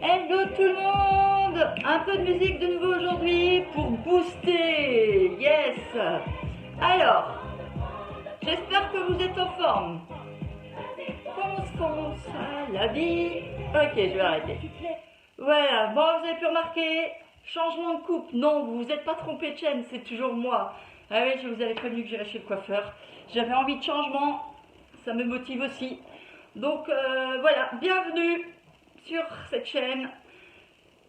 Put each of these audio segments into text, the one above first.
Hello tout le monde. Un peu de musique de nouveau aujourd'hui pour booster. Yes. Alors, j'espère que vous êtes en forme. Fonce à la vie. Ok, je vais arrêter. Voilà, bon, vous avez pu remarquer, changement de coupe. Non, vous vous êtes pas trompé de chaîne, c'est toujours moi. Ah oui, je vous avais prévenu que j'irais chez le coiffeur. J'avais envie de changement, ça me motive aussi. Donc voilà, bienvenue sur cette chaîne.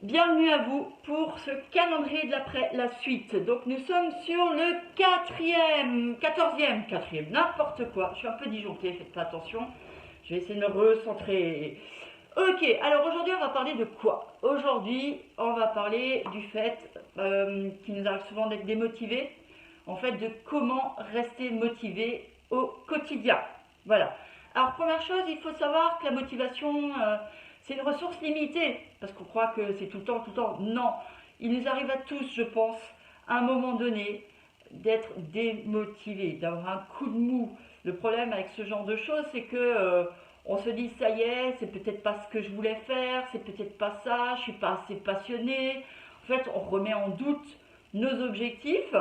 Bienvenue à vous pour ce calendrier de la suite. Donc nous sommes sur le quatorzième, n'importe quoi. Je suis un peu disjonctée, faites pas attention. Je vais essayer de me recentrer. Ok, alors aujourd'hui on va parler de quoi? Aujourd'hui on va parler du fait qu'il nous arrive souvent d'être démotivés. En fait, de comment rester motivé au quotidien. Voilà. Alors première chose, il faut savoir que la motivation, c'est une ressource limitée, parce qu'on croit que c'est tout le temps. Non, il nous arrive à tous, je pense, à un moment donné, d'être démotivé, d'avoir un coup de mou. Le problème avec ce genre de choses, c'est que on se dit ça y est, c'est peut-être pas ce que je voulais faire, c'est peut-être pas ça, je suis pas assez passionné. En fait, on remet en doute nos objectifs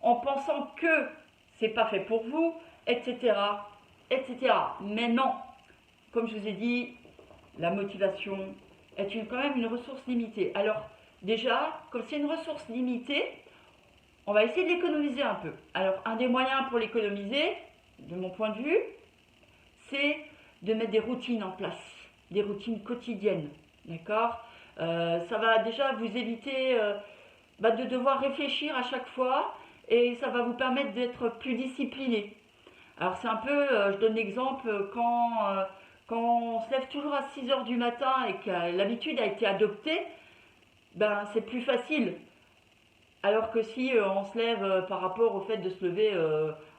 en pensant que c'est pas fait pour vous, etc., etc. Mais non, comme je vous ai dit, la motivation est quand même une ressource limitée. Alors déjà, comme c'est une ressource limitée, on va essayer de l'économiser un peu. Alors un des moyens pour l'économiser, de mon point de vue, c'est de mettre des routines en place, des routines quotidiennes, d'accord. Ça va déjà vous éviter de devoir réfléchir à chaque fois et ça va vous permettre d'être plus discipliné. Alors c'est un peu, je donne l'exemple, quand on se lève toujours à 6 heures du matin et que l'habitude a été adoptée, c'est plus facile. Alors que si on se lève par rapport au fait de se lever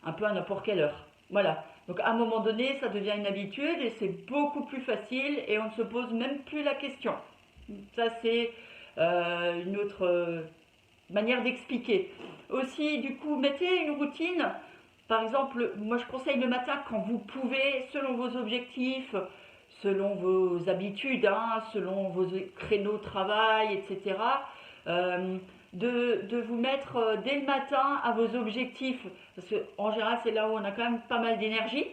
un peu à n'importe quelle heure. Voilà. Donc à un moment donné, ça devient une habitude et c'est beaucoup plus facile et on ne se pose même plus la question. Ça c'est une autre manière d'expliquer. Aussi, du coup, mettez une routine. Par exemple, moi je conseille le matin quand vous pouvez, selon vos objectifs, selon vos habitudes, selon vos créneaux de travail, etc. De vous mettre dès le matin à vos objectifs. Parce qu'en général, c'est là où on a quand même pas mal d'énergie.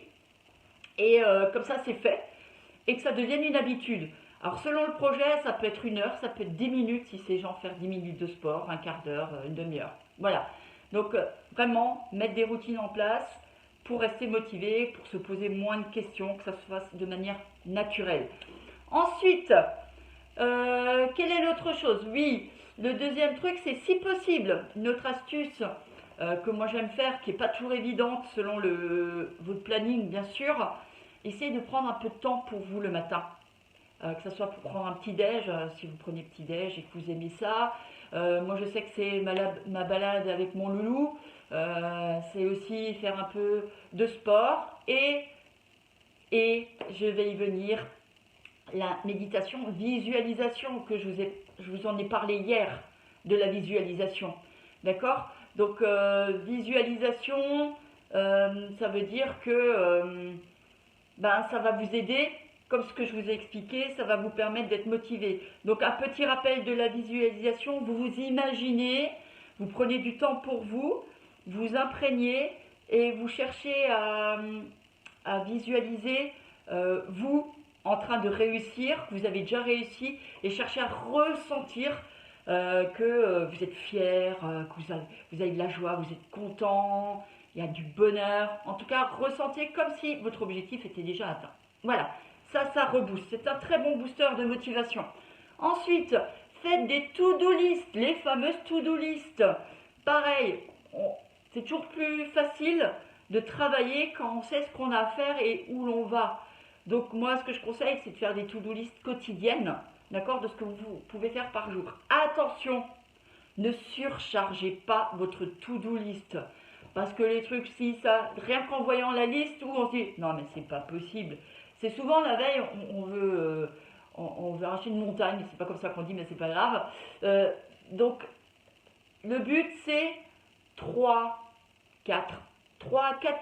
Et comme ça, c'est fait. Et que ça devienne une habitude. Alors selon le projet, ça peut être 1 heure, ça peut être 10 minutes si c'est genre faire 10 minutes de sport, un quart d'heure, une demi-heure. Voilà. Donc vraiment mettre des routines en place pour rester motivé, pour se poser moins de questions, que ça se fasse de manière naturelle. Ensuite, quelle est l'autre chose? Oui, le deuxième truc, c'est si possible, une autre astuce que moi j'aime faire, qui n'est pas toujours évidente selon votre planning bien sûr, essayez de prendre un peu de temps pour vous le matin. Que ce soit pour prendre un petit déj, si vous prenez petit déj et que vous aimez ça. Moi je sais que c'est ma balade avec mon loulou, c'est aussi faire un peu de sport et je vais y venir, la méditation, visualisation, que je vous en ai parlé hier, de la visualisation, d'accord. Donc visualisation, ça veut dire que ça va vous aider. Comme ce que je vous ai expliqué, ça va vous permettre d'être motivé. Donc un petit rappel de la visualisation, vous vous imaginez, vous prenez du temps pour vous, vous imprégnez et vous cherchez à visualiser vous en train de réussir, que vous avez déjà réussi, et cherchez à ressentir que vous êtes fier, que vous avez de la joie, vous êtes content, il y a du bonheur. En tout cas, ressentez comme si votre objectif était déjà atteint. Voilà. Ça rebooste. C'est un très bon booster de motivation. Ensuite, faites des to-do list, les fameuses to-do list. Pareil, c'est toujours plus facile de travailler quand on sait ce qu'on a à faire et où l'on va. Donc moi, ce que je conseille, c'est de faire des to-do list quotidiennes, d'accord, de ce que vous pouvez faire par jour. Attention, ne surchargez pas votre to-do list. Parce que les trucs, si ça, rien qu'en voyant la liste, où on se dit, non mais c'est pas possible. C'est souvent la veille, on veut arracher une montagne, c'est pas comme ça qu'on dit, mais c'est pas grave. Donc, le but c'est 3, 4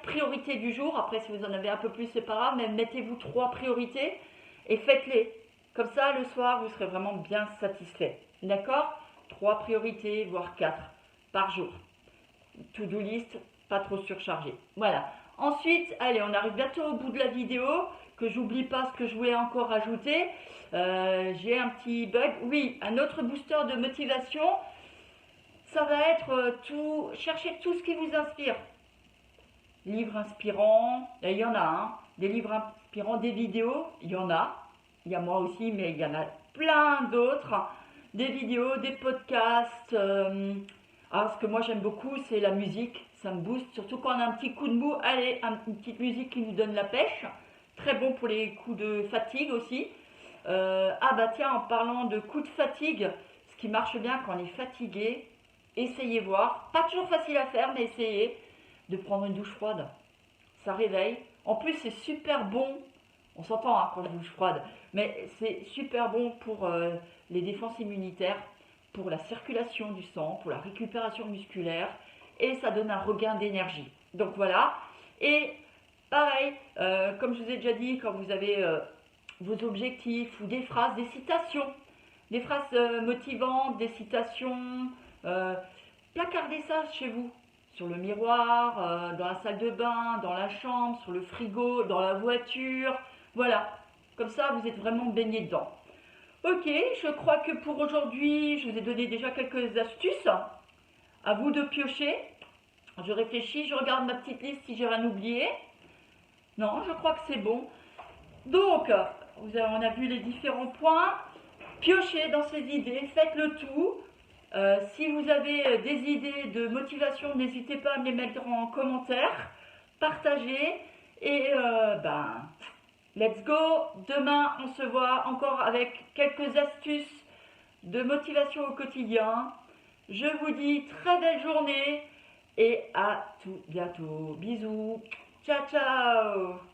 priorités du jour. Après, si vous en avez un peu plus, c'est pas grave, mais mettez-vous 3 priorités et faites-les. Comme ça, le soir, vous serez vraiment bien satisfait. D'accord? 3 priorités, voire 4 par jour. To-do list, pas trop surchargé. Voilà. Ensuite, allez, on arrive bientôt au bout de la vidéo. Que j'oublie pas ce que je voulais encore rajouter. J'ai un petit bug. Oui, un autre booster de motivation. Ça va être chercher tout ce qui vous inspire. Livres inspirants, il y en a un. Des livres inspirants, des vidéos, il y en a. Il y a moi aussi, mais il y en a plein d'autres. Des vidéos, des podcasts. Alors, ce que moi j'aime beaucoup, c'est la musique. Ça me booste, surtout quand on a un petit coup de mou. Allez, une petite musique qui nous donne la pêche. Très bon pour les coups de fatigue aussi. Ah bah tiens, en parlant de coups de fatigue, ce qui marche bien quand on est fatigué, essayez voir. Pas toujours facile à faire, mais essayez de prendre une douche froide. Ça réveille. En plus, c'est super bon. On s'entend hein, quand je douche froide, mais c'est super bon pour les défenses immunitaires, pour la circulation du sang, pour la récupération musculaire, et ça donne un regain d'énergie. Donc voilà. Et pareil, comme je vous ai déjà dit, quand vous avez vos objectifs ou des phrases, des phrases motivantes, des citations, placardez ça chez vous, sur le miroir, dans la salle de bain, dans la chambre, sur le frigo, dans la voiture. Voilà, comme ça vous êtes vraiment baigné dedans. Ok, je crois que pour aujourd'hui, je vous ai donné déjà quelques astuces. À vous de piocher. Je réfléchis, je regarde ma petite liste si j'ai rien oublié. Non, je crois que c'est bon. Donc, on a vu les différents points. Piochez dans ces idées, faites le tout. Si vous avez des idées de motivation, n'hésitez pas à me les mettre en commentaire. Partagez. Et let's go. Demain, on se voit encore avec quelques astuces de motivation au quotidien. Je vous dis très belle journée et à tout bientôt. Bisous. Ciao, ciao.